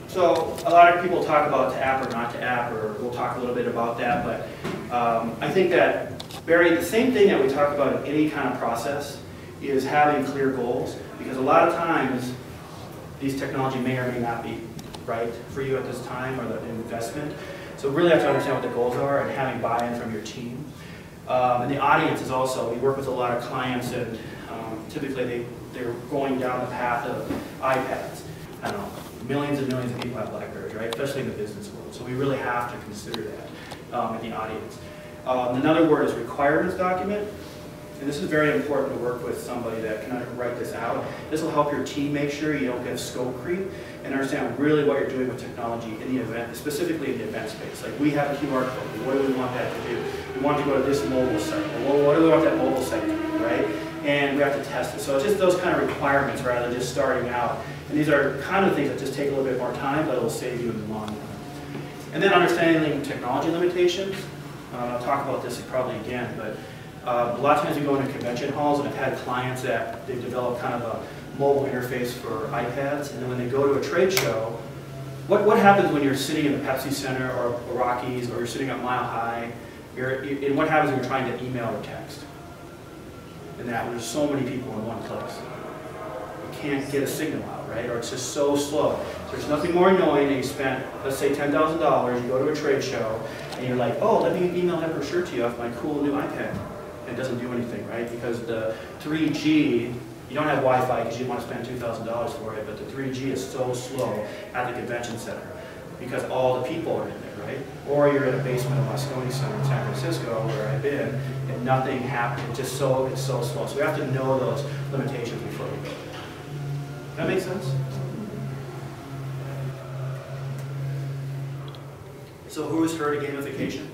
So a lot of people talk about to app or not to app, or we'll talk a little bit about that, but I think that the same thing that we talk about in any kind of process is having clear goals, because a lot of times these technology may or may not be right for you at this time, or the investment. So really have to understand what the goals are and having buy-in from your team. And the audience is also, we work with a lot of clients, and typically they're going down the path of iPads. I don't know, millions and millions of people have Blackberries, right? Especially in the business world. So we really have to consider that in the audience. Another word is requirements document. And this is very important to work with somebody that can write this out. This will help your team make sure you don't get scope creep and understand really what you're doing with technology in the event, specifically in the event space. Like, we have a QR code. What do we want that to do? We want to go to this mobile site. Well, what do we want that mobile site to do, right? And we have to test it. So it's just those kind of requirements rather than just starting out. And these are kind of things that just take a little bit more time, but it will save you in the long run. And then understanding technology limitations. I'll talk about this probably again, but a lot of times you go into convention halls, and I've had clients that they've developed kind of a mobile interface for iPads, and then when they go to a trade show, what happens when you're sitting in the Pepsi Center or Rockies, or you're sitting at Mile High, and what happens when you're trying to email or text? And that when there's so many people in one place. You can't get a signal out, right? Or it's just so slow. So there's nothing more annoying than you spent, let's say $10,000, you go to a trade show, and you're like, oh, let me email that brochure to you off my cool new iPad. It doesn't do anything, right? Because the 3G, you don't have Wi-Fi because you want to spend $2,000 for it, but the 3G is so slow at the convention center because all the people are in there, right? Or you're in a basement of Moscone Center in San Francisco, where I've been, and nothing happens. It's so slow. So we have to know those limitations before we go. Does that make sense? So who has heard of gamification?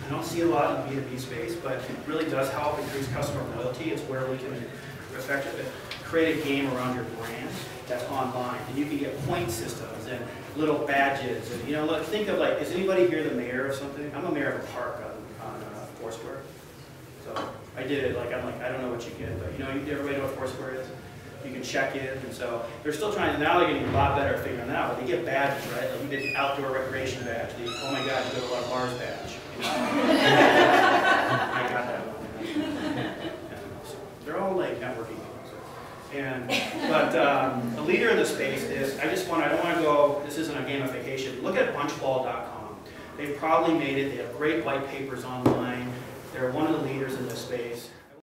I don't see a lot in the B2B space, but it really does help increase customer loyalty. It's where we can effectively create a game around your brand that's online. And you can get point systems and little badges. And, you know, look, think of, like, is anybody here the mayor of something? I'm a mayor of a park on Foursquare. So I did it, like, I don't know what you get, but, you know, everybody know what Foursquare is? You can check in, and so they're still trying, now they're getting a lot better at figuring that out, but they get badges, right? Like, you get the outdoor recreation badge, the, oh my god, you go to a lot of bars badge. You know? I got that one. So they're all like networking things. But a leader in the space is, I don't want to go, this isn't a gamification, look at bunchball.com. They've probably made it, they have great white papers online, they're one of the leaders in this space.